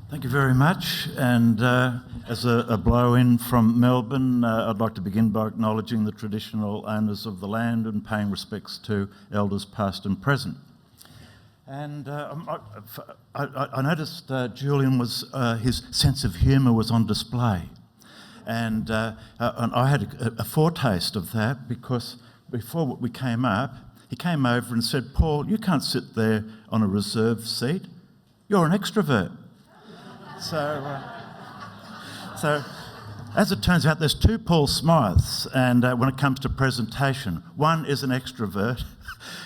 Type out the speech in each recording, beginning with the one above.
Thank you very much. And as a blow-in from Melbourne, I'd like to begin by acknowledging the traditional owners of the land and paying respects to elders past and present. And I noticed Julian his sense of humour was on display. And I had a foretaste of that because before we came up, he came over and said, "Paul, you can't sit there on a reserved seat. You're an extrovert." So as it turns out, there's two Paul Smyths, and when it comes to presentation, one is an extrovert,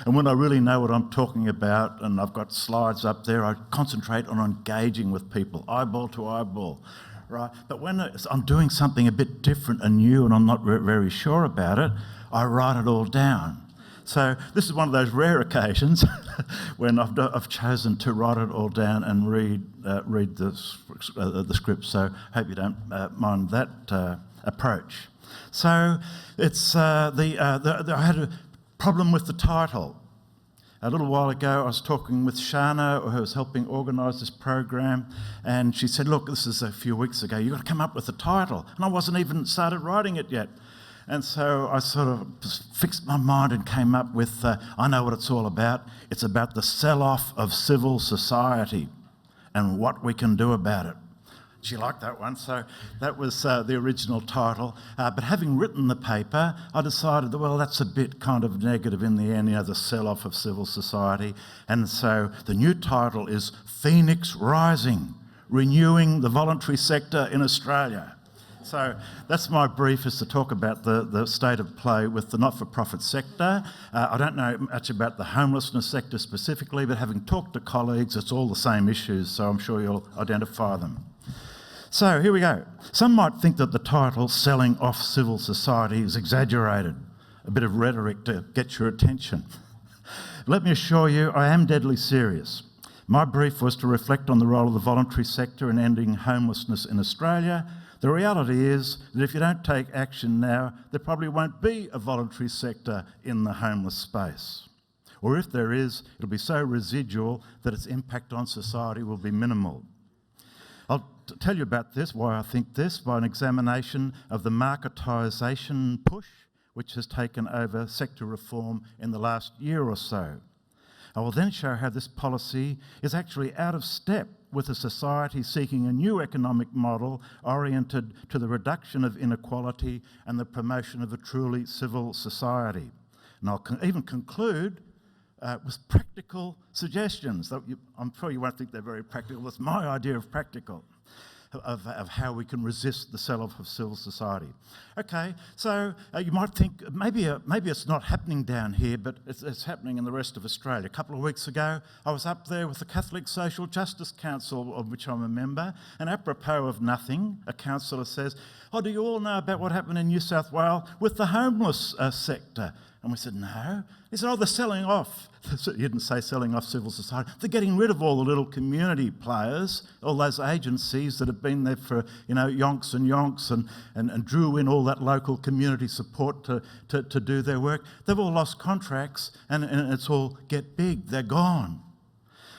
and when I really know what I'm talking about, and I've got slides up there, I concentrate on engaging with people, eyeball to eyeball, right? But when I'm doing something a bit different and new and I'm not very sure about it, I write it all down. So this is one of those rare occasions when I've chosen to write it all down and read the script. So hope you don't mind that approach. So it's I had a problem with the title. A little while ago, I was talking with Shana, who was helping organise this program, and she said, "Look, this is a few weeks ago. You've got to come up with a title," and I wasn't even started writing it yet. And so I sort of fixed my mind and came up with, I know what it's all about. It's about the sell-off of civil society and what we can do about it. She liked that one, so that was the original title. But having written the paper, I decided that, well, that's a bit kind of negative in the end, the sell-off of civil society. And so the new title is Phoenix Rising, Renewing the Voluntary Sector in Australia. So that's my brief, is to talk about the state of play with the not-for-profit sector. I don't know much about the homelessness sector specifically, but having talked to colleagues, it's all the same issues, so I'm sure you'll identify them. So here we go. Some might think that the title, Selling Off Civil Society, is exaggerated, a bit of rhetoric to get your attention. Let me assure you, I am deadly serious. My brief was to reflect on the role of the voluntary sector in ending homelessness in Australia. The reality is that if you don't take action now, there probably won't be a voluntary sector in the homeless space. Or if there is, it'll be so residual that its impact on society will be minimal. I'll tell you about this, why I think this, by an examination of the marketisation push which has taken over sector reform in the last year or so. I will then show how this policy is actually out of step with a society seeking a new economic model oriented to the reduction of inequality and the promotion of a truly civil society. And I'll even conclude with practical suggestions. I'm sure you won't think they're very practical. That's my idea of practical, of how we can resist the sell-off of civil society. Okay, so you might think maybe it's not happening down here, but it's happening in the rest of Australia. A couple of weeks ago, I was up there with the Catholic Social Justice Council, of which I'm a member, and apropos of nothing, a councillor says, "Oh, do you all know about what happened in New South Wales with the homeless sector?" And we said, "No." He said, "Oh, they're selling off." He didn't say selling off civil society. They're getting rid of all the little community players, all those agencies that have been there for, yonks and yonks and drew in all that local community support to do their work. They've all lost contracts and it's all get big. They're gone.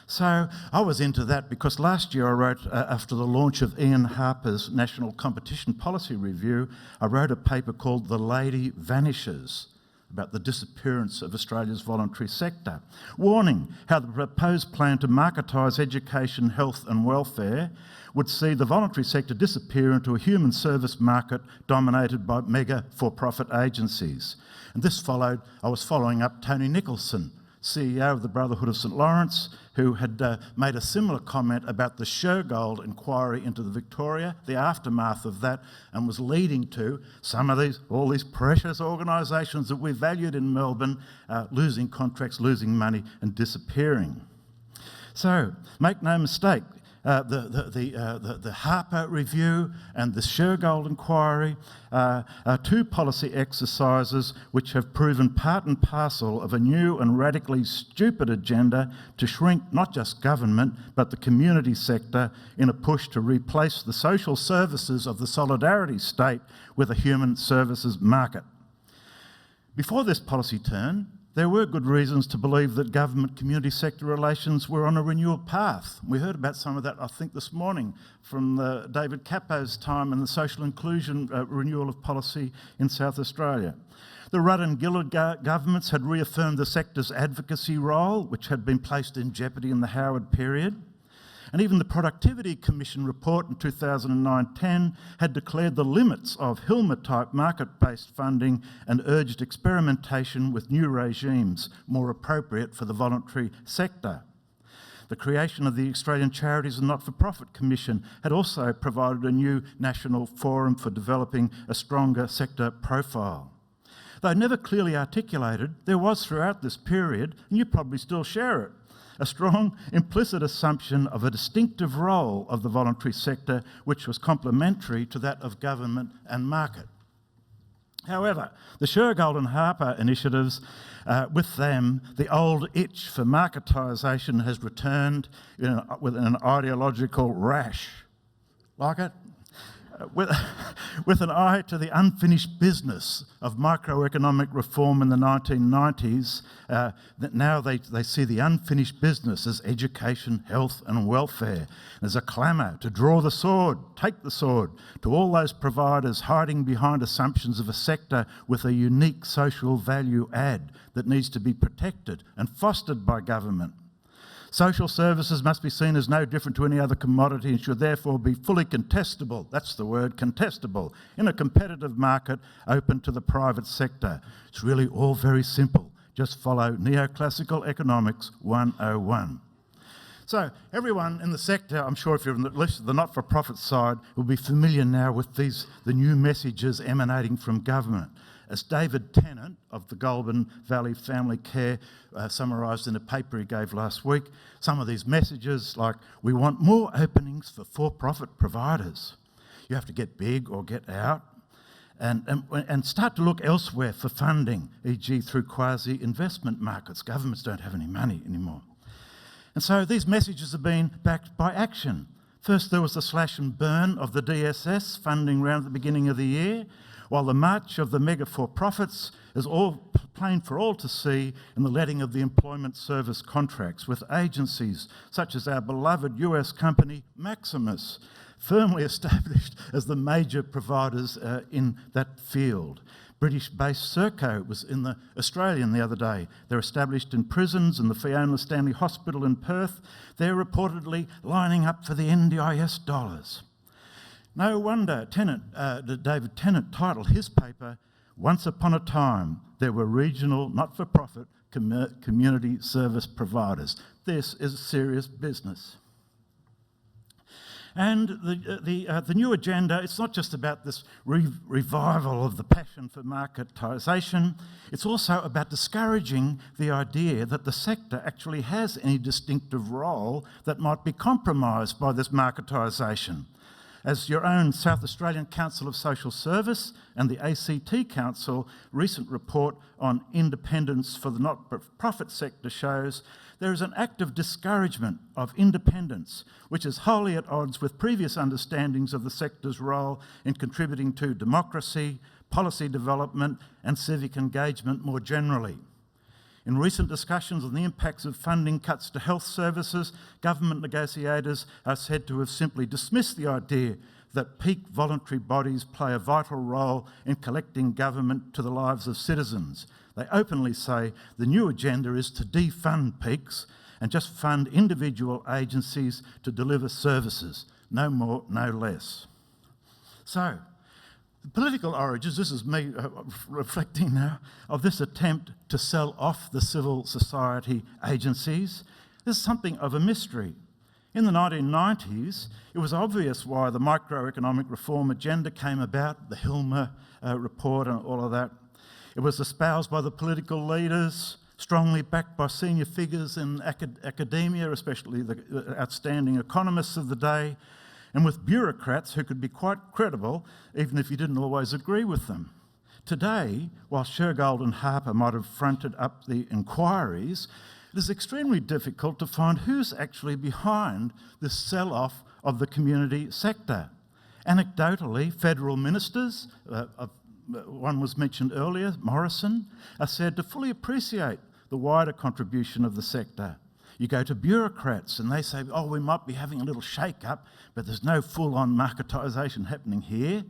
So I was into that because last year I wrote, after the launch of Ian Harper's National Competition Policy Review, I wrote a paper called The Lady Vanishes, about the disappearance of Australia's voluntary sector, warning how the proposed plan to marketise education, health and welfare would see the voluntary sector disappear into a human service market dominated by mega for-profit agencies. And this followed, I was following up Tony Nicholson, CEO of the Brotherhood of St Lawrence, who had made a similar comment about the Shergold inquiry into the Victoria, the aftermath of that, and was leading to all these precious organisations that we valued in Melbourne losing contracts, losing money and disappearing. So, make no mistake, the Harper Review and the Shergold inquiry are two policy exercises which have proven part and parcel of a new and radically stupid agenda to shrink not just government but the community sector in a push to replace the social services of the solidarity state with a human services market. Before this policy turn, There were good reasons to believe that government-community sector relations were on a renewal path. We heard about some of that, I think, this morning from David Capo's time and the social inclusion renewal of policy in South Australia. The Rudd and Gillard governments had reaffirmed the sector's advocacy role, which had been placed in jeopardy in the Howard period. And even the Productivity Commission report in 2009-10 had declared the limits of Hilmer-type market-based funding and urged experimentation with new regimes more appropriate for the voluntary sector. The creation of the Australian Charities and Not-for-Profit Commission had also provided a new national forum for developing a stronger sector profile. Though never clearly articulated, there was throughout this period, and you probably still share it, a strong implicit assumption of a distinctive role of the voluntary sector which was complementary to that of government and market. However, the Shergold and Harper initiatives, with them, the old itch for marketisation has returned with an ideological rash. Like it? With an eye to the unfinished business of microeconomic reform in the 1990s, that now they see the unfinished business as education, health and welfare. There's a clamour to draw the sword, take the sword, to all those providers hiding behind assumptions of a sector with a unique social value add that needs to be protected and fostered by government. Social services must be seen as no different to any other commodity and should therefore be fully contestable, that's the word, contestable, in a competitive market open to the private sector. It's really all very simple. Just follow neoclassical economics 101. So everyone in the sector, I'm sure if you're on the not-for-profit side, will be familiar now with the new messages emanating from government. As David Tennant of the Goulburn Valley Family Care summarised in a paper he gave last week, some of these messages like, we want more openings for-profit providers. You have to get big or get out and start to look elsewhere for funding, e.g. through quasi-investment markets. Governments don't have any money anymore. And so these messages have been backed by action. First there was the slash and burn of the DSS funding round at the beginning of the year, while the march of the mega for-profits is all plain for all to see in the letting of the employment service contracts with agencies such as our beloved US company Maximus, firmly established as the major providers in that field. British-based Serco was in the Australian the other day. They're established in prisons and the Fiona Stanley Hospital in Perth. They're reportedly lining up for the NDIS dollars. No wonder David Tennant titled his paper, Once Upon a Time, There Were Regional Not-for-Profit Community Service Providers. This is serious business. And the new agenda, it's not just about this revival of the passion for marketisation, it's also about discouraging the idea that the sector actually has any distinctive role that might be compromised by this marketisation. As your own South Australian Council of Social Service and the ACT Council recent report on independence for the not-for-profit sector shows, there is an active discouragement of independence, which is wholly at odds with previous understandings of the sector's role in contributing to democracy, policy development and civic engagement more generally. In recent discussions on the impacts of funding cuts to health services, government negotiators are said to have simply dismissed the idea that peak voluntary bodies play a vital role in collecting government to the lives of citizens. They openly say the new agenda is to defund peaks and just fund individual agencies to deliver services, no more, no less. So, the political origins, this is me reflecting now, of this attempt to sell off the civil society agencies, is something of a mystery. In the 1990s, it was obvious why the microeconomic reform agenda came about, the Hilmer report and all of that. It was espoused by the political leaders, strongly backed by senior figures in academia, especially the outstanding economists of the day, and with bureaucrats who could be quite credible, even if you didn't always agree with them. Today, while Shergold and Harper might have fronted up the inquiries, it is extremely difficult to find who's actually behind this sell-off of the community sector. Anecdotally, federal ministers, one was mentioned earlier, Morrison, said to fully appreciate the wider contribution of the sector. You go to bureaucrats and they say, oh, we might be having a little shake-up, but there's no full-on marketisation happening here.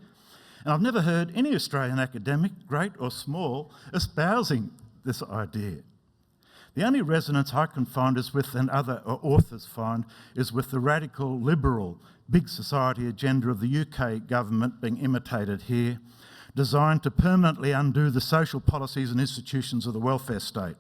And I've never heard any Australian academic, great or small, espousing this idea. The only resonance I can find is with, and other authors find, is with the radical, liberal, big society agenda of the UK government being imitated here, designed to permanently undo the social policies and institutions of the welfare state.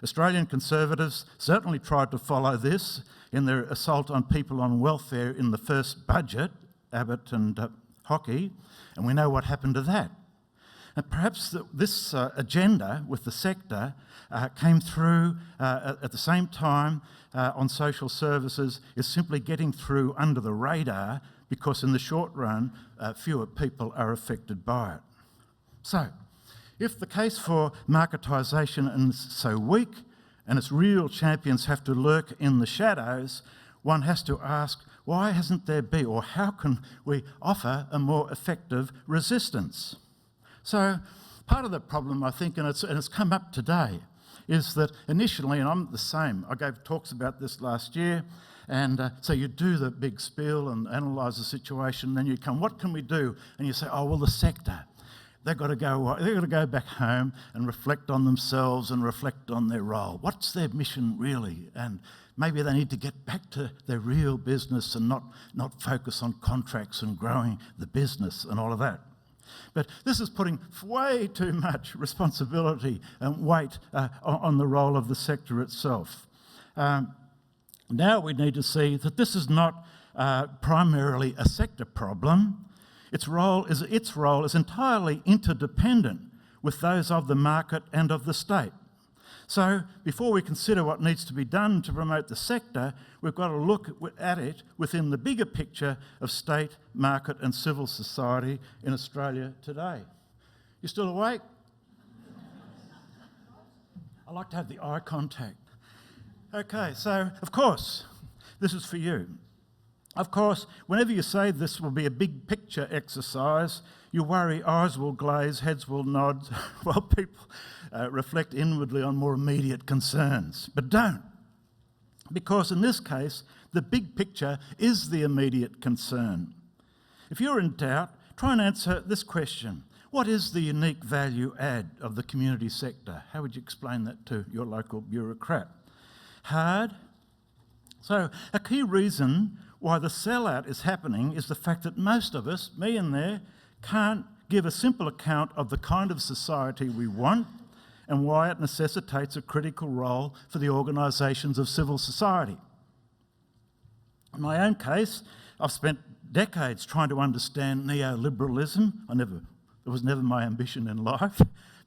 Australian Conservatives certainly tried to follow this in their assault on people on welfare in the first budget, Abbott and Hockey, and we know what happened to that. And perhaps this agenda with the sector came through at the same time on social services is simply getting through under the radar because in the short run, fewer people are affected by it. So, if the case for marketisation is so weak and its real champions have to lurk in the shadows, one has to ask, why hasn't there been, or how can we offer a more effective resistance? So part of the problem, I think, and it's come up today, is that initially, and I'm the same, I gave talks about this last year, and so you do the big spiel and analyse the situation, then you come, what can we do? And you say, oh, well, the sector. They've got to go back home and reflect on themselves and reflect on their role. What's their mission really? And maybe they need to get back to their real business and not focus on contracts and growing the business and all of that. But this is putting way too much responsibility and weight on the role of the sector itself. Now we need to see that this is not primarily a sector problem. Its role is entirely interdependent with those of the market and of the state. So before we consider what needs to be done to promote the sector, we've got to look at it within the bigger picture of state, market and civil society in Australia today. You still awake? I like to have the eye contact. Okay, so of course, this is for you. Of course, whenever you say this will be a big picture exercise, you worry eyes will glaze, heads will nod, while people reflect inwardly on more immediate concerns. But don't, because in this case, the big picture is the immediate concern. If you're in doubt, try and answer this question. What is the unique value add of the community sector? How would you explain that to your local bureaucrat? Hard? So a key reason why the sellout is happening is the fact that most of us, me in there, can't give a simple account of the kind of society we want and why it necessitates a critical role for the organisations of civil society. In my own case, I've spent decades trying to understand neoliberalism. It was never my ambition in life,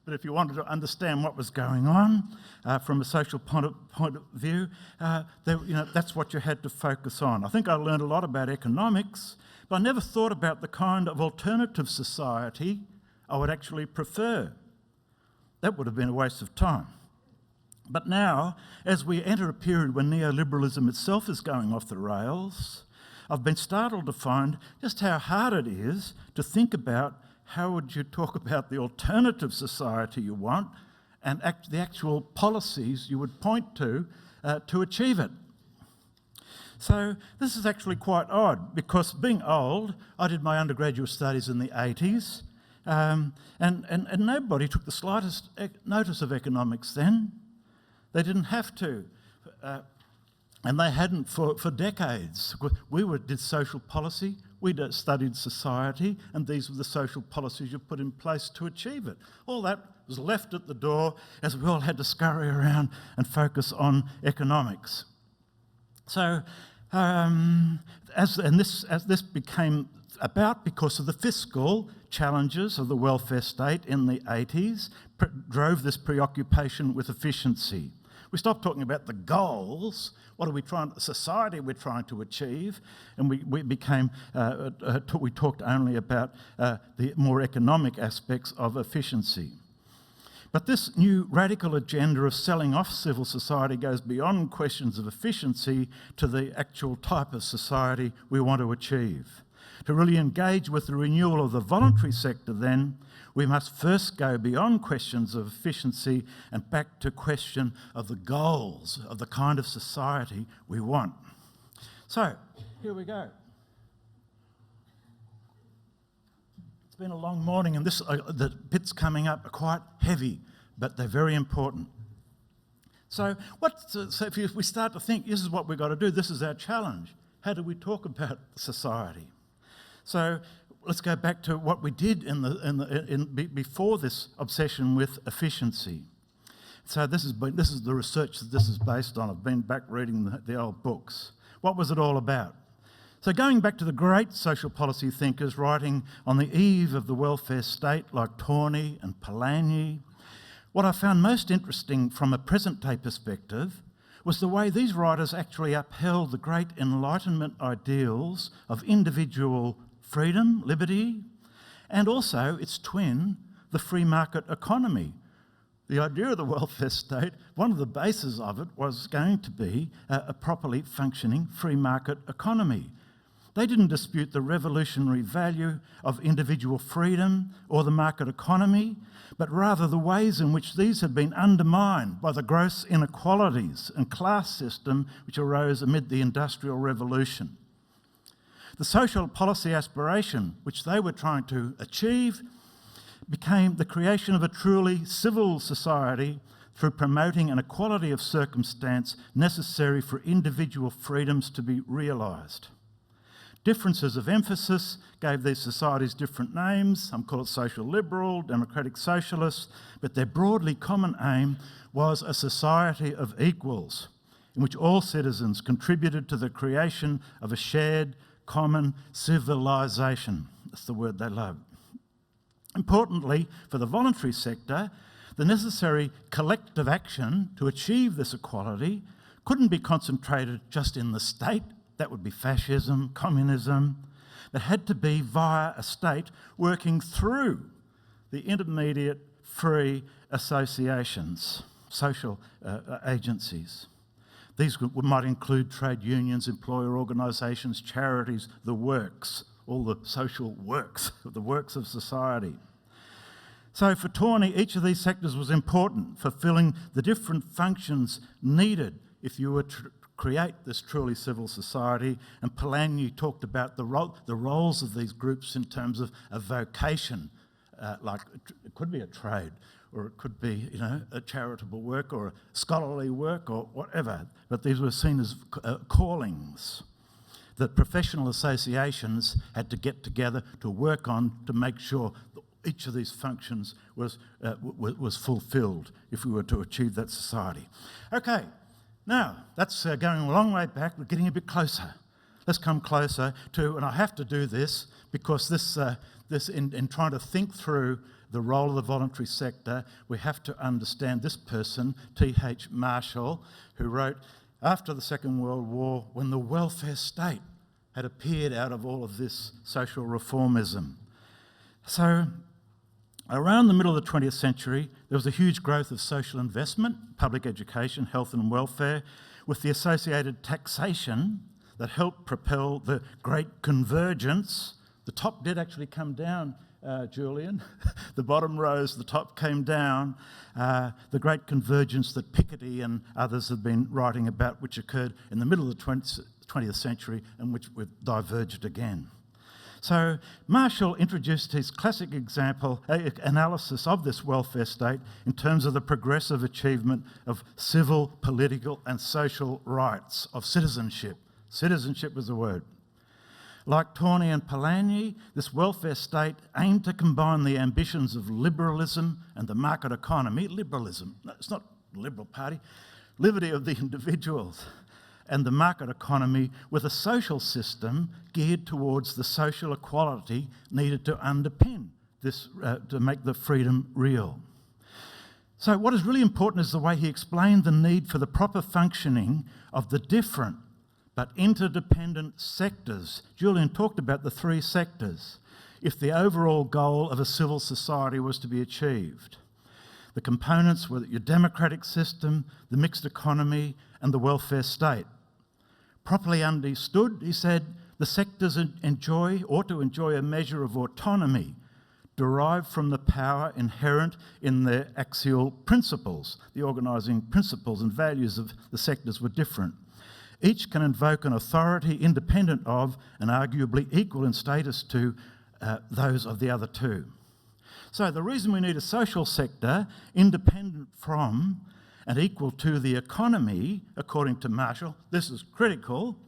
but if you wanted to understand what was going on from a social point of view, that's what you had to focus on. I think I learned a lot about economics, but I never thought about the kind of alternative society I would actually prefer. That would have been a waste of time. But now, as we enter a period when neoliberalism itself is going off the rails, I've been startled to find just how hard it is to think about how would you talk about the alternative society you want and the actual policies you would point to achieve it. So this is actually quite odd because being old, I did my undergraduate studies in the 80s and nobody took the slightest notice of economics then. They didn't have to. And they hadn't for decades. We did social policy, we studied society, and these were the social policies you put in place to achieve it. All that was left at the door as we all had to scurry around and focus on economics. So, as this became about because of the fiscal challenges of the welfare state in the 80s, drove this preoccupation with efficiency. We stopped talking about the goals, society we're trying to achieve, and we talked only about the more economic aspects of efficiency. But this new radical agenda of selling off civil society goes beyond questions of efficiency to the actual type of society we want to achieve. To really engage with the renewal of the voluntary sector then, we must first go beyond questions of efficiency and back to question of the goals of the kind of society we want. So, here we go. It's been a long morning, and the bits coming up are quite heavy, but they're very important. So if we start to think, this is what we've got to do, this is our challenge. How do we talk about society? So let's go back to what we did before this obsession with efficiency. So this is the research that this is based on. I've been back reading the old books. What was it all about? So going back to the great social policy thinkers writing on the eve of the welfare state like Tawney and Polanyi, what I found most interesting from a present-day perspective was the way these writers actually upheld the great Enlightenment ideals of individual freedom, liberty, and also its twin, the free market economy. The idea of the welfare state, one of the bases of it was going to be a properly functioning free market economy. They didn't dispute the revolutionary value of individual freedom or the market economy, but rather the ways in which these had been undermined by the gross inequalities and class system which arose amid the Industrial Revolution. The social policy aspiration which they were trying to achieve became the creation of a truly civil society through promoting an equality of circumstance necessary for individual freedoms to be realised. Differences of emphasis gave these societies different names. Some call it social liberal, democratic socialist, but their broadly common aim was a society of equals in which all citizens contributed to the creation of a shared, common civilisation. That's the word they love. Importantly, for the voluntary sector, the necessary collective action to achieve this equality couldn't be concentrated just in the state. That would be fascism, communism. It had to be via a state working through the intermediate free associations, social agencies. These might include trade unions, employer organisations, charities, the works, all the social works, the works of society. So for Tawney, each of these sectors was important, fulfilling the different functions needed if you were to create this truly civil society. And Polanyi talked about the roles of these groups in terms of a vocation, like it could be a trade, or it could be, a charitable work or a scholarly work or whatever. But these were seen as callings that professional associations had to get together to work on to make sure that each of these functions was fulfilled if we were to achieve that society. Okay. Now, that's going a long way back. We're getting a bit closer. Let's come closer to, and I have to do this because this in trying to think through the role of the voluntary sector, we have to understand this person, T.H. Marshall, who wrote after the Second World War, when the welfare state had appeared out of all of this social reformism. So, around the middle of the 20th century, there was a huge growth of social investment, public education, health and welfare, with the associated taxation that helped propel the great convergence. The top did actually come down, Julian. The bottom rose, the top came down. The great convergence that Piketty and others have been writing about, which occurred in the middle of the 20th century and which we've diverged again. So Marshall introduced his classic example, analysis of this welfare state in terms of the progressive achievement of civil, political and social rights, of citizenship. Citizenship was the word. Like Tawney and Polanyi, this welfare state aimed to combine the ambitions of liberalism and the market economy. Liberalism, no, it's not the Liberal Party. Liberty of the individuals and the market economy with a social system geared towards the social equality needed to underpin this, to make the freedom real. So what is really important is the way he explained the need for the proper functioning of the different but interdependent sectors. Julian talked about the three sectors, if the overall goal of a civil society was to be achieved. The components were your democratic system, the mixed economy, and the welfare state. Properly understood, he said, the sectors ought to enjoy a measure of autonomy derived from the power inherent in their axial principles. The organising principles and values of the sectors were different. Each can invoke an authority independent of and arguably equal in status to those of the other two. So the reason we need a social sector independent from and equal to the economy, according to Marshall, this is critical,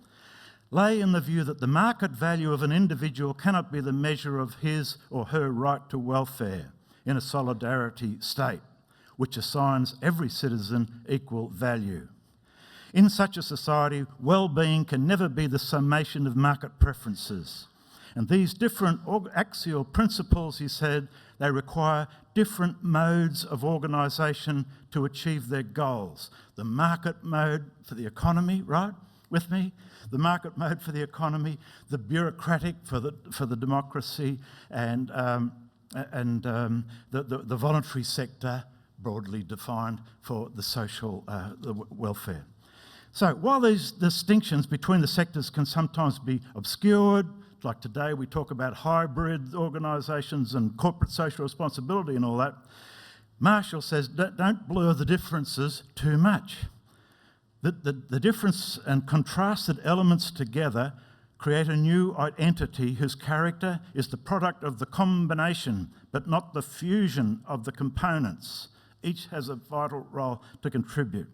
lay in the view that the market value of an individual cannot be the measure of his or her right to welfare in a solidarity state, which assigns every citizen equal value. In such a society, well-being can never be the summation of market preferences. And these different axial principles, he said, they require different modes of organisation to achieve their goals. The market mode for the economy, right, with me? The market mode for the economy, the bureaucratic for the democracy, and the voluntary sector, broadly defined, for the social the welfare. So while these distinctions between the sectors can sometimes be obscured, like today we talk about hybrid organisations and corporate social responsibility and all that, Marshall says don't blur the differences too much. The difference and contrasted elements together create a new entity whose character is the product of the combination but not the fusion of the components. Each has a vital role to contribute.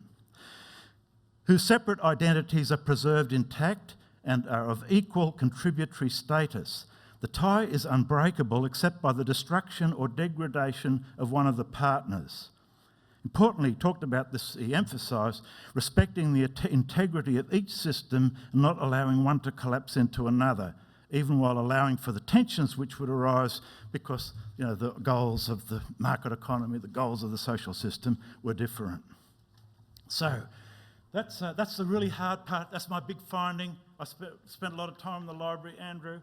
Whose separate identities are preserved intact and are of equal contributory status. The tie is unbreakable except by the destruction or degradation of one of the partners. Importantly, he talked about this, he emphasised, respecting the integrity of each system and not allowing one to collapse into another, even while allowing for the tensions which would arise because the goals of the market economy, the goals of the social system were different. So, that's the really hard part. That's my big finding. I spent a lot of time in the library, Andrew,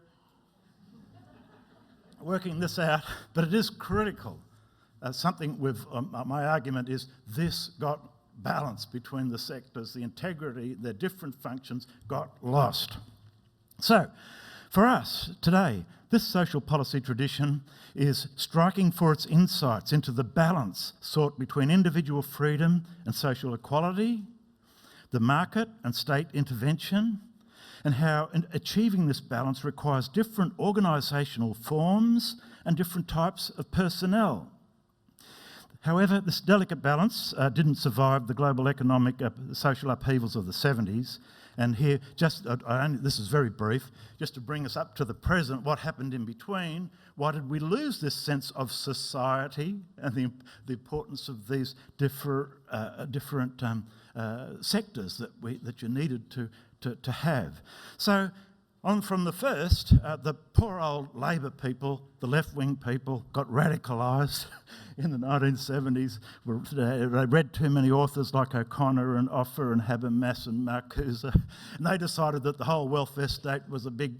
working this out, but it is critical. Something with my argument is this got balance between the sectors, the integrity, their different functions got lost. So, for us today, this social policy tradition is striking for its insights into the balance sought between individual freedom and social equality, the market and state intervention, and how achieving this balance requires different organisational forms and different types of personnel. However, this delicate balance didn't survive the global economic social upheavals of the 70s. And here, this is very brief, just to bring us up to the present, what happened in between? Why did we lose this sense of society and the importance of these different sectors that you needed to have? So, on from the first, the poor old Labor people, the left-wing people, got radicalised in the 1970s. They read too many authors like O'Connor and Offer and Habermas and Marcuse, and they decided that the whole welfare state was a big,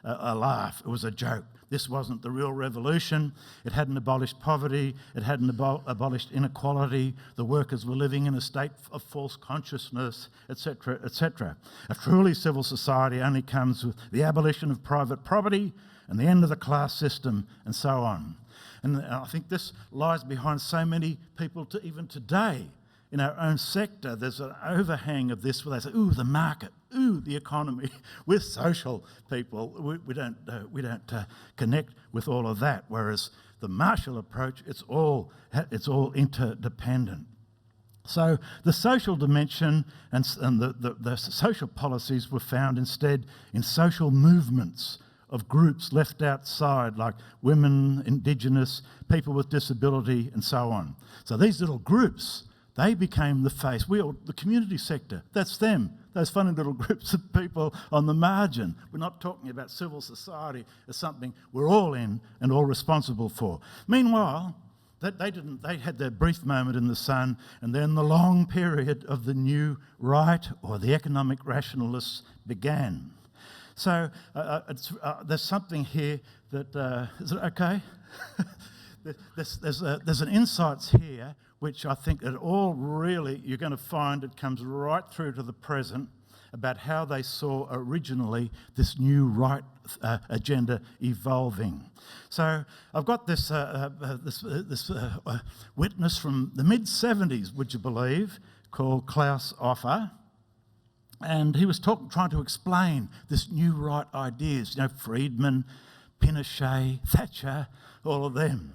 a laugh. It was a joke. This wasn't the real revolution. It hadn't abolished poverty. It hadn't abolished inequality. The workers were living in a state of false consciousness, etc., etc. A truly civil society only comes with the abolition of private property and the end of the class system, and so on. And I think this lies behind so many people even today in our own sector. There's an overhang of this where they say, ooh, the market, ooh, the economy. We're social people. We don't connect with all of that. Whereas the Marshall approach, it's all interdependent. So the social dimension and the social policies were found instead in social movements of groups left outside, like women, Indigenous, people with disability, and so on. So these little groups, they became the face. The community sector, that's them, those funny little groups of people on the margin. We're not talking about civil society as something we're all in and all responsible for. Meanwhile, they had their brief moment in the sun, and then the long period of the new right or the economic rationalists began. So there's something here that, is it okay? There's an insights here which I think that all really, you're going to find it comes right through to the present, about how they saw originally this new right agenda evolving. So I've got this witness from the mid-70s, would you believe, called Klaus Offer. And he was trying to explain this new right ideas, you know, Friedman, Pinochet, Thatcher, all of them,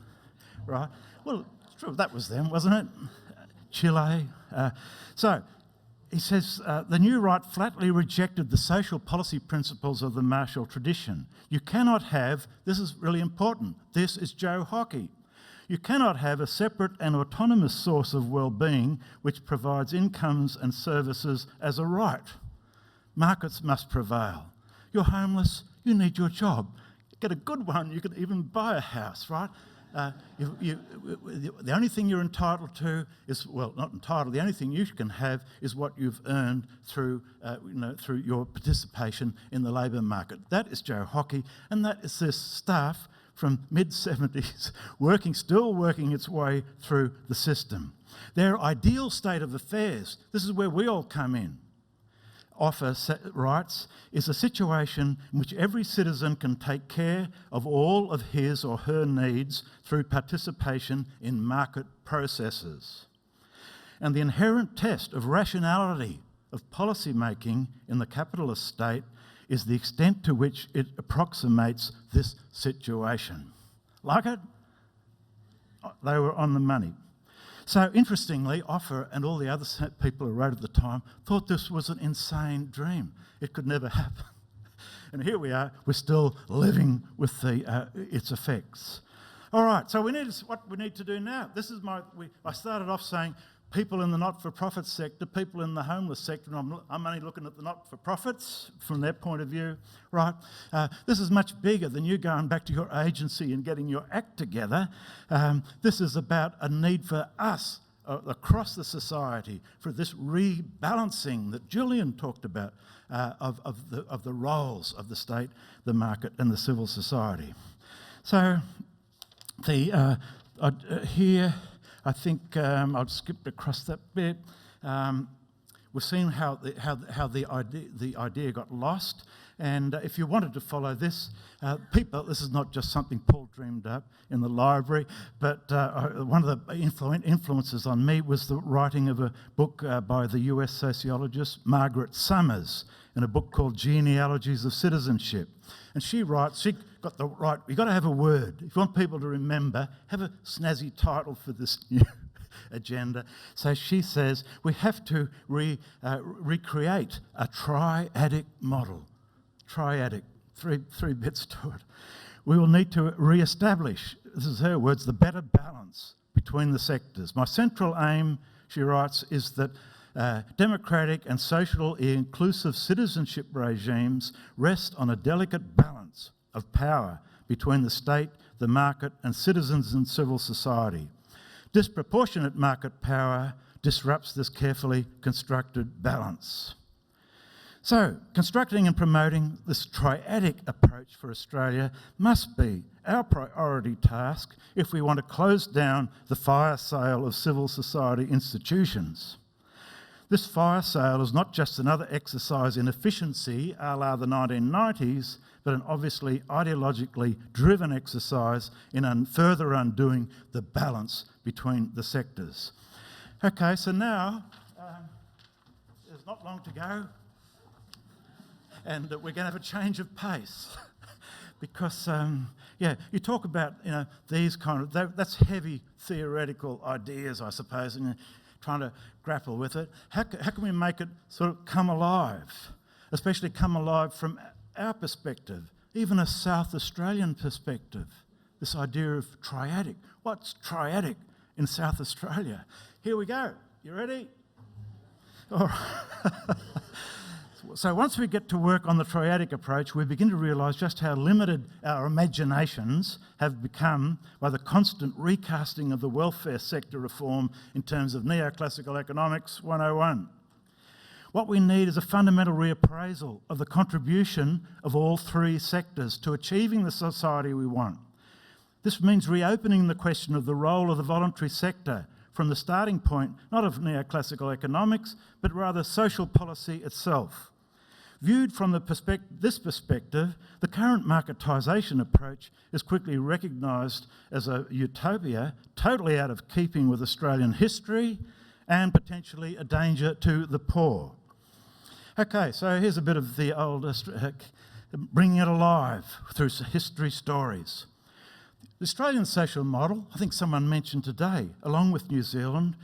right? Well, it's true, that was them, wasn't it? Chile. So he says, the new right flatly rejected the social policy principles of the Marshall tradition. You cannot have, this is really important, this is Joe Hockey. You cannot have a separate and autonomous source of well-being which provides incomes and services as a right. Markets must prevail. You're homeless, you need your job. Get a good one, you can even buy a house, right? The only thing you're entitled to is, well, not entitled, the only thing you can have is what you've earned through your participation in the labour market. That is Joe Hockey, and that is this staff from mid-70s still working its way through the system. Their ideal state of affairs, this is where we all come in. Offer writes, is a situation in which every citizen can take care of all of his or her needs through participation in market processes. And the inherent test of rationality of policy making in the capitalist state is the extent to which it approximates this situation. Like it? They were on the money. So interestingly, Offer and all the other people who wrote at the time thought this was an insane dream. It could never happen. And here we are, we're still living with its effects. All right, so what we need to do now. This is I started off saying people in the not-for-profit sector, people in the homeless sector, and I'm only looking at the not-for-profits from their point of view, right? This is much bigger than you going back to your agency and getting your act together. This is about a need for us across the society for this rebalancing that Julian talked about of the roles of the state, the market and the civil society. So here, I think I've skipped across that bit. We've seen how the idea got lost, and if you wanted to follow this, this is not just something Paul dreamed up in the library, but one of the influences on me was the writing of a book by the US sociologist Margaret Summers, in a book called Genealogies of Citizenship. And she writes, you've got to have a word. If you want people to remember, have a snazzy title for this new agenda. So she says, we have to recreate a triadic model. Triadic, three bits to it. We will need to re-establish, this is her words, the better balance between the sectors. My central aim, she writes, is that democratic and socially inclusive citizenship regimes rest on a delicate balance of power between the state, the market, and citizens in civil society. Disproportionate market power disrupts this carefully constructed balance. So, constructing and promoting this triadic approach for Australia must be our priority task if we want to close down the fire sale of civil society institutions. This fire sale is not just another exercise in efficiency a la the 1990s, but an obviously ideologically driven exercise in further undoing the balance between the sectors. Okay, so now there's not long to go, and we're going to have a change of pace because, you talk about these kind of that's heavy theoretical ideas, I suppose, and trying to grapple with it. How can we make it sort of come alive, especially come alive from our perspective, even a South Australian perspective, this idea of triadic. What's triadic in South Australia? Here we go. You ready? All right. So once we get to work on the triadic approach, we begin to realise just how limited our imaginations have become by the constant recasting of the welfare sector reform in terms of neoclassical economics 101. What we need is a fundamental reappraisal of the contribution of all three sectors to achieving the society we want. This means reopening the question of the role of the voluntary sector from the starting point, not of neoclassical economics, but rather social policy itself. Viewed from this perspective, the current marketisation approach is quickly recognised as a utopia, totally out of keeping with Australian history and potentially a danger to the poor. Okay, so here's a bit of the old, bringing it alive through history stories. The Australian social model, I think someone mentioned today, along with New Zealand,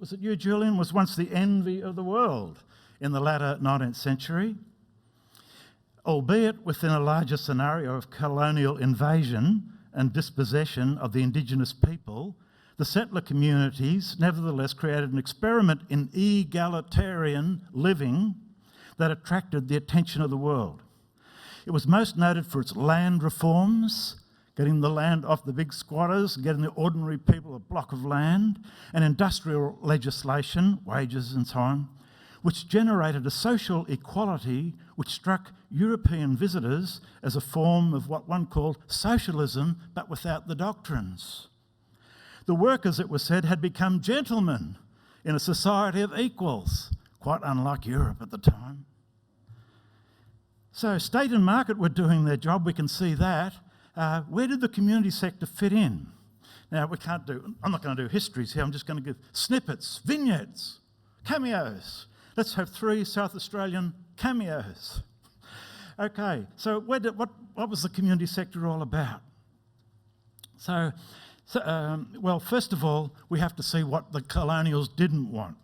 was it you, Julian, was once the envy of the world in the latter 19th century, albeit within a larger scenario of colonial invasion and dispossession of the Indigenous people. The settler communities nevertheless created an experiment in egalitarian living that attracted the attention of the world. It was most noted for its land reforms, getting the land off the big squatters, getting the ordinary people a block of land, and industrial legislation, wages and so on, which generated a social equality which struck European visitors as a form of what one called socialism, but without the doctrines. The workers, it was said, had become gentlemen in a society of equals, quite unlike Europe at the time. So state and market were doing their job, we can see that. Where did the community sector fit in? Now, I'm not going to do histories here, I'm just going to give snippets, vignettes, cameos. Let's have 3 South Australian cameos. Okay, so what was the community sector all about? Well, first of all, we have to see what the colonials didn't want.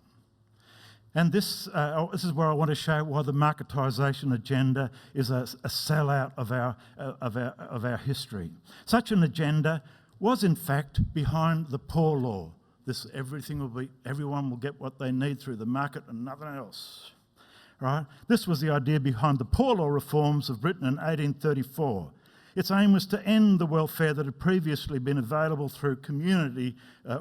And this is where I want to show why the marketisation agenda is a sellout of our history. Such an agenda was in fact behind the Poor Law. Everyone will get what they need through the market and nothing else. Right? This was the idea behind the Poor Law reforms of Britain in 1834. Its aim was to end the welfare that had previously been available through community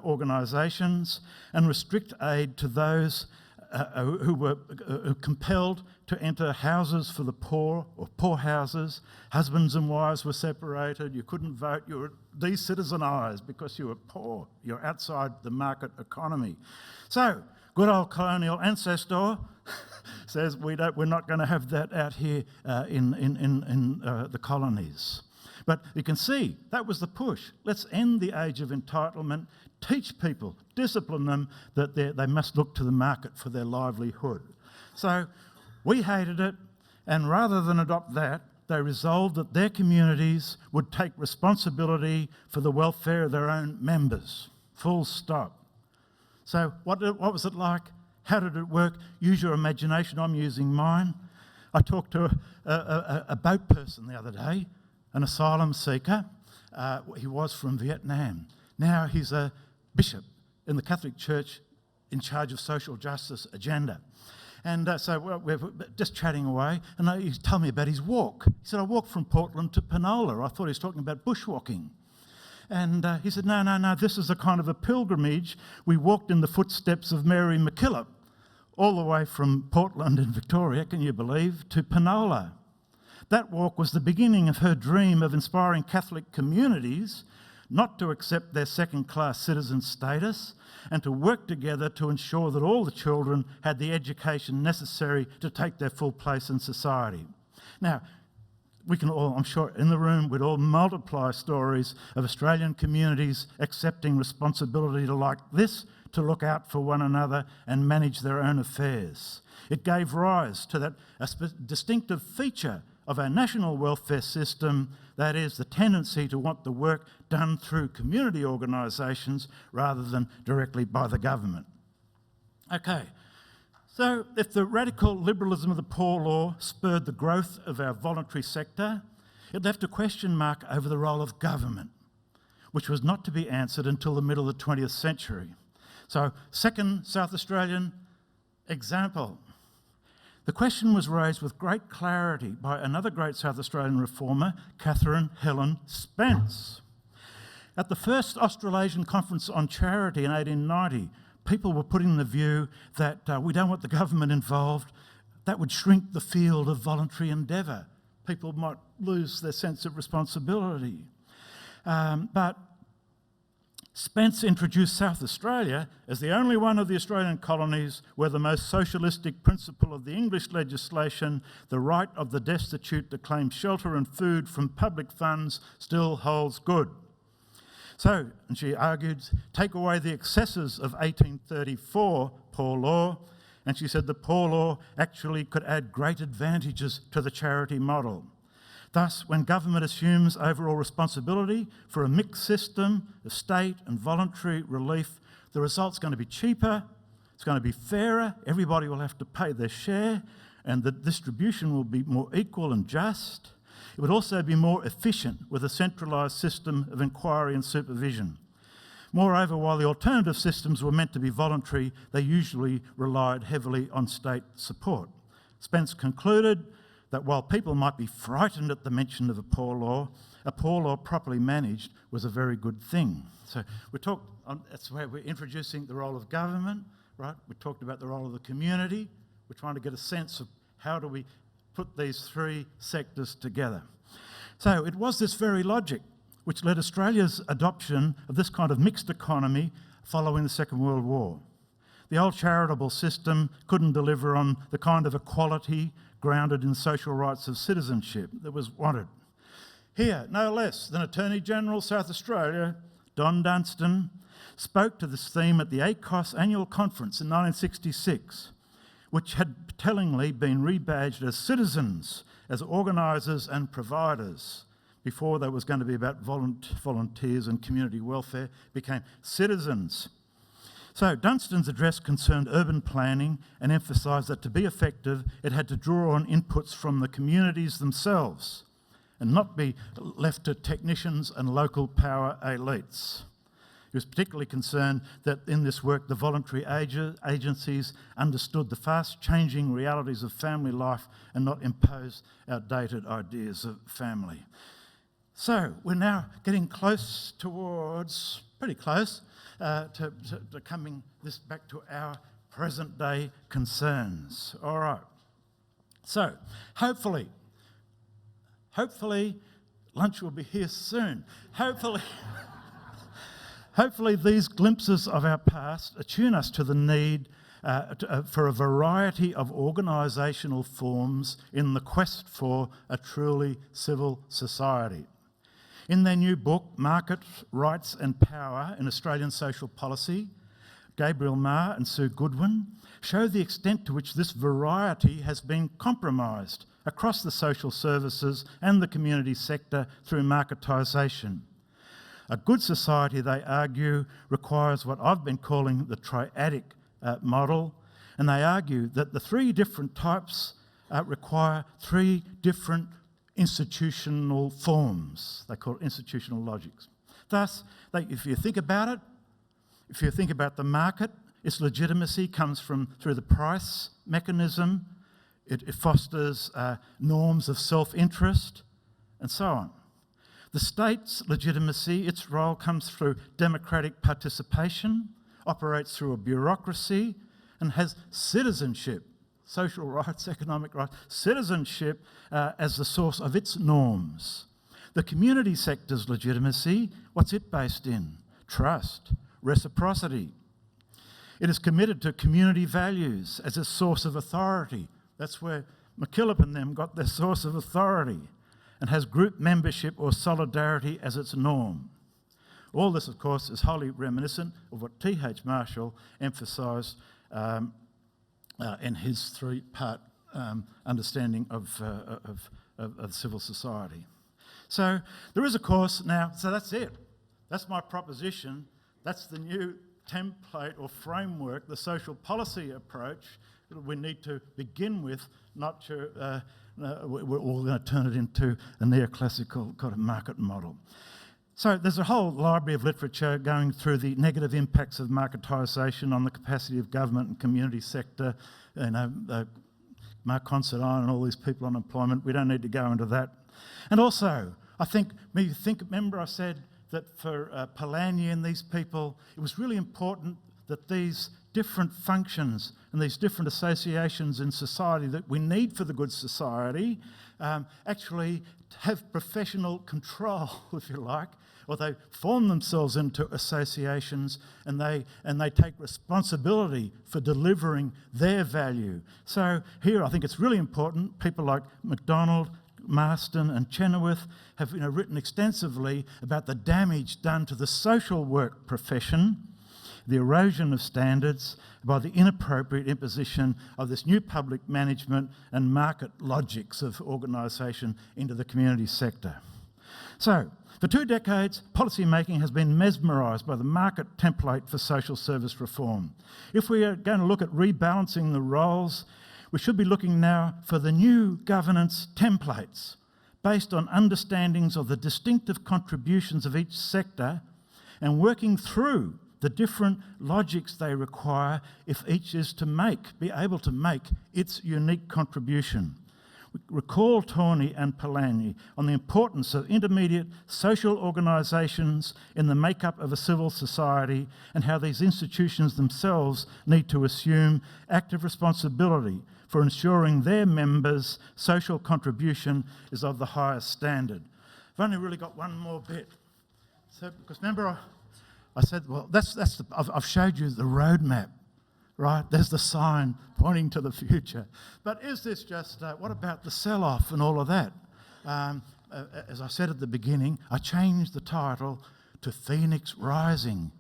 organisations and restrict aid to those who were compelled to enter houses for the poor, or poor houses. Husbands and wives were separated, you couldn't vote, you were de-citizenised because you were poor, you're outside the market economy. So, good old colonial ancestor says we're not going to have that out here in the colonies. But you can see, that was the push. Let's end the age of entitlement, teach people, discipline them that they must look to the market for their livelihood. So we hated it, and rather than adopt that, they resolved that their communities would take responsibility for the welfare of their own members. Full stop. So what was it like? How did it work? Use your imagination, I'm using mine. I talked to a boat person the other day, an asylum seeker. He was from Vietnam. Now he's a bishop in the Catholic Church in charge of social justice agenda. And so we're just chatting away, and he told me about his walk. He said, I walked from Portland to Penola. I thought he was talking about bushwalking. And he said, no, this is a kind of a pilgrimage. We walked in the footsteps of Mary MacKillop, all the way from Portland in Victoria, can you believe, to Penola. That walk was the beginning of her dream of inspiring Catholic communities not to accept their second-class citizen status and to work together to ensure that all the children had the education necessary to take their full place in society. Now, we can all, I'm sure, in the room, we'd all multiply stories of Australian communities accepting responsibility like this to look out for one another and manage their own affairs. It gave rise to that distinctive feature of our national welfare system, that is, the tendency to want the work done through community organisations rather than directly by the government. Okay, so if the radical liberalism of the Poor Law spurred the growth of our voluntary sector, it left a question mark over the role of government, which was not to be answered until the middle of the 20th century. So, second South Australian example. The question was raised with great clarity by another great South Australian reformer, Catherine Helen Spence. At the first Australasian Conference on Charity in 1890, people were putting the view that we don't want the government involved. That would shrink the field of voluntary endeavour. People might lose their sense of responsibility. But Spence introduced South Australia as the only one of the Australian colonies where the most socialistic principle of the English legislation, the right of the destitute to claim shelter and food from public funds, still holds good. So, and she argued, take away the excesses of 1834 Poor Law, and she said the Poor Law actually could add great advantages to the charity model. Thus, when government assumes overall responsibility for a mixed system of state and voluntary relief, the result's going to be cheaper, it's going to be fairer, everybody will have to pay their share, and the distribution will be more equal and just. It would also be more efficient with a centralised system of inquiry and supervision. Moreover, while the alternative systems were meant to be voluntary, they usually relied heavily on state support. Spence concluded that while people might be frightened at the mention of a poor law properly managed was a very good thing. So that's where we're introducing the role of government, right? We talked about the role of the community. We're trying to get a sense of how do we put these three sectors together. So it was this very logic which led Australia's adoption of this kind of mixed economy following the Second World War. The old charitable system couldn't deliver on the kind of equality grounded in social rights of citizenship that was wanted. Here, no less than Attorney-General South Australia, Don Dunstan, spoke to this theme at the ACOS annual conference in 1966, which had tellingly been rebadged as citizens, as organisers and providers. Before there was going to be about volunteers and community welfare, became citizens. So Dunstan's address concerned urban planning and emphasised that to be effective, it had to draw on inputs from the communities themselves and not be left to technicians and local power elites. He was particularly concerned that in this work, the voluntary agencies understood the fast-changing realities of family life and not impose outdated ideas of family. So we're now getting close towards, pretty close, to coming this back to our present day concerns. All right. So hopefully lunch will be here soon. Hopefully these glimpses of our past attune us to the need for a variety of organisational forms in the quest for a truly civil society. In their new book, Market, Rights and Power in Australian Social Policy, Gabriel Maher and Sue Goodwin show the extent to which this variety has been compromised across the social services and the community sector through marketisation. A good society, they argue, requires what I've been calling the Triadic Model, and they argue that the three different types require three different institutional forms. They call it institutional logics. Thus, if you think about it, if you think about the market, its legitimacy comes through the price mechanism. It fosters norms of self-interest and so on. The state's legitimacy, its role comes through democratic participation, operates through a bureaucracy, and has citizenship, social rights, economic rights, citizenship as the source of its norms. The community sector's legitimacy, what's it based in? Trust, reciprocity. It is committed to community values as a source of authority. That's where McKillop and them got their source of authority, and has group membership or solidarity as its norm. All this, of course, is wholly reminiscent of what T.H. Marshall emphasised in his three-part understanding of civil society. So there is a course now, so that's it. That's my proposition. That's the new template or framework, the social policy approach that we need to begin with, not to, we're all going to turn it into a neoclassical kind of market model. So there's a whole library of literature going through the negative impacts of marketisation on the capacity of government and community sector, you know, Mark Considine and all these people on employment. We don't need to go into that. And also, I think, remember I said that for Polanyi and these people, it was really important that these different functions and these different associations in society that we need for the good society actually have professional control, if you like, or they form themselves into associations and they take responsibility for delivering their value. So here I think it's really important. People like MacDonald, Marston and Chenoweth have written extensively about the damage done to the social work profession, the erosion of standards by the inappropriate imposition of this new public management and market logics of organisation into the community sector. So, for 2 decades, policymaking has been mesmerised by the market template for social service reform. If we are going to look at rebalancing the roles, we should be looking now for the new governance templates based on understandings of the distinctive contributions of each sector and working through the different logics they require if each is to be able to make its unique contribution. We recall Tawney and Polanyi on the importance of intermediate social organisations in the makeup of a civil society and how these institutions themselves need to assume active responsibility for ensuring their members' social contribution is of the highest standard. I've only really got one more bit. So, because remember I said, well, I've showed you the roadmap, right? There's the sign pointing to the future. But is this just, what about the sell-off and all of that? As I said at the beginning, I changed the title to Phoenix Rising.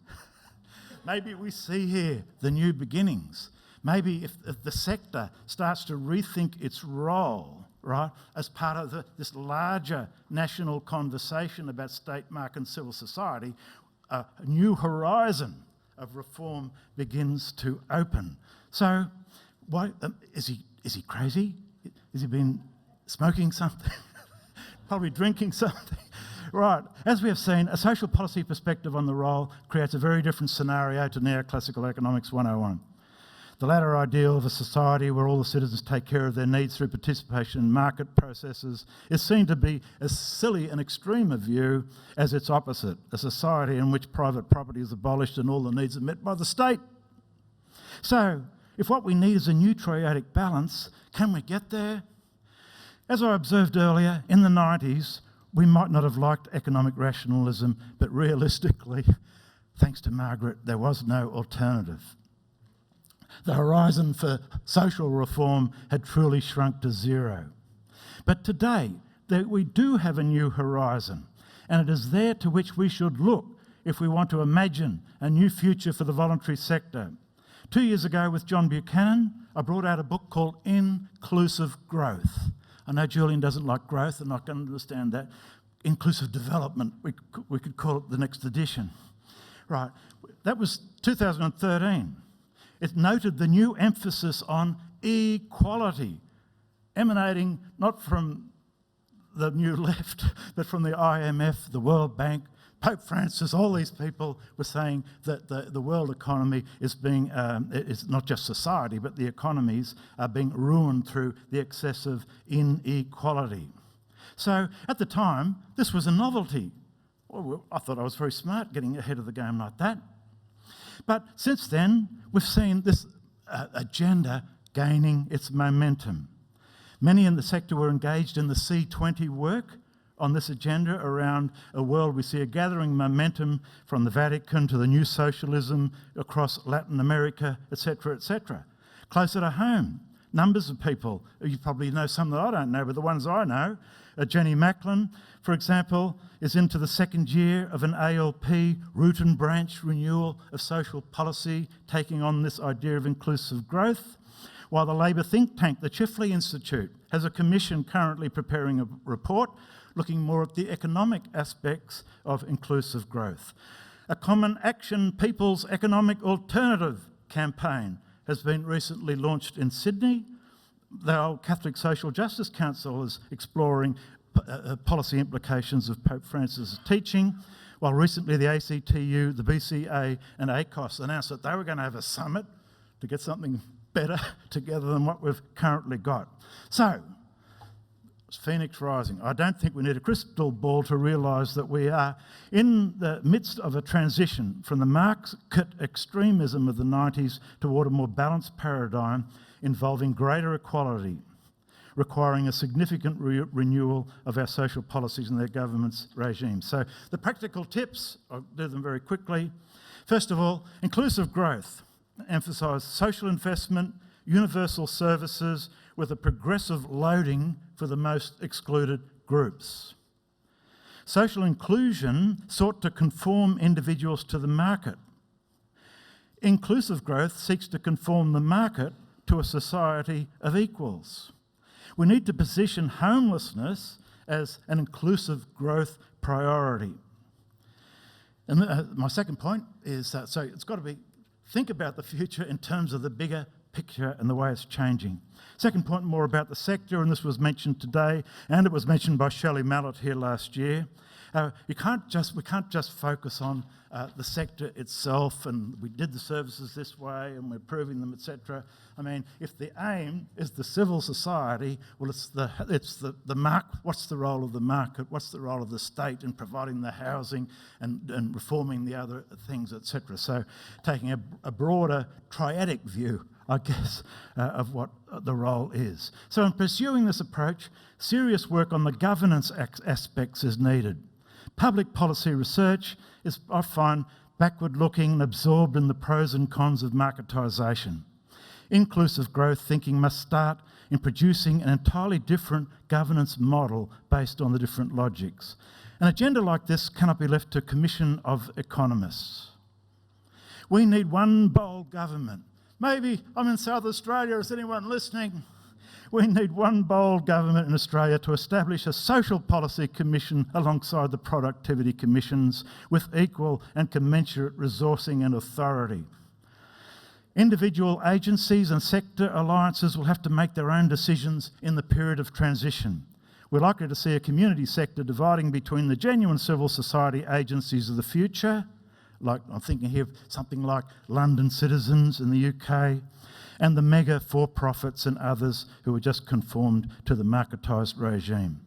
Maybe we see here the new beginnings. Maybe if the sector starts to rethink its role, right, as part of this larger national conversation about state, market and civil society, a new horizon of reform begins to open. So, why is he crazy? Has he been smoking something? Probably drinking something. Right. As we have seen, a social policy perspective on the role creates a very different scenario to neoclassical economics 101. The latter ideal of a society where all the citizens take care of their needs through participation in market processes is seen to be as silly and extreme a view as its opposite, a society in which private property is abolished and all the needs are met by the state. So, if what we need is a new triadic balance, can we get there? As I observed earlier, in the 90s, we might not have liked economic rationalism, but realistically, thanks to Margaret, there was no alternative. The horizon for social reform had truly shrunk to zero. But today, we do have a new horizon, and it is there to which we should look if we want to imagine a new future for the voluntary sector. 2 years ago with John Buchanan, I brought out a book called Inclusive Growth. I know Julian doesn't like growth, and I can understand that. Inclusive development, we could call it the next edition. Right, that was 2013. It noted the new emphasis on equality, emanating not from the new left, but from the IMF, the World Bank, Pope Francis. All these people were saying that the world economy is being, it's not just society, but the economies are being ruined through the excessive inequality. So at the time, this was a novelty. Well, I thought I was very smart getting ahead of the game like that. But since then, we've seen this agenda gaining its momentum. Many in the sector were engaged in the C20 work on this agenda around a world we see a gathering momentum from the Vatican to the new socialism across Latin America, etc., etc. Closer to home, numbers of people, you probably know some that I don't know, but the ones I know, Jenny Macklin, for example, is into the second year of an ALP root and branch renewal of social policy, taking on this idea of inclusive growth, while the Labor think tank, the Chifley Institute, has a commission currently preparing a report looking more at the economic aspects of inclusive growth. A Common Action People's Economic Alternative campaign has been recently launched in Sydney. The Old Catholic Social Justice Council is exploring policy implications of Pope Francis' teaching, while recently the ACTU, the BCA and ACOS announced that they were going to have a summit to get something better together than what we've currently got. So, it's Phoenix Rising. I don't think we need a crystal ball to realise that we are in the midst of a transition from the market extremism of the 90s toward a more balanced paradigm involving greater equality. requiring a significant renewal of our social policies and their governance regimes. So the practical tips, I'll do them very quickly. First of all, inclusive growth. Emphasise social investment, universal services with a progressive loading for the most excluded groups. Social inclusion sought to conform individuals to the market. Inclusive growth seeks to conform the market to a society of equals. We need to position homelessness as an inclusive growth priority. And my second point is so it's got to be, think about the future in terms of the bigger picture and the way it's changing. Second point, more about the sector, and this was mentioned today, and it was mentioned by Shelley Mallett here last year. We can't just focus on the sector itself, and we did the services this way, and we're proving them, etc. I mean, if the aim is the civil society, well, it's the market. What's the role of the market? What's the role of the state in providing the housing and reforming the other things, etc. So, taking a broader triadic view, I guess, of what the role is. So, in pursuing this approach, serious work on the governance aspects is needed. Public policy research is, I find, backward-looking and absorbed in the pros and cons of marketisation. Inclusive growth thinking must start in producing an entirely different governance model based on the different logics. An agenda like this cannot be left to a commission of economists. We need one bold government. Maybe I'm in South Australia, is anyone listening? We need one bold government in Australia to establish a social policy commission alongside the productivity commissions with equal and commensurate resourcing and authority. Individual agencies and sector alliances will have to make their own decisions in the period of transition. We're likely to see a community sector dividing between the genuine civil society agencies of the future, like I'm thinking here of something like London Citizens in the UK, and the mega for-profits and others who are just conformed to the marketised regime.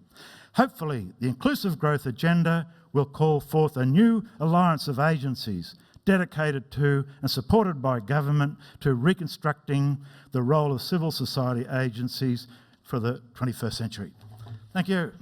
Hopefully, the inclusive growth agenda will call forth a new alliance of agencies dedicated to and supported by government to reconstructing the role of civil society agencies for the 21st century. Thank you.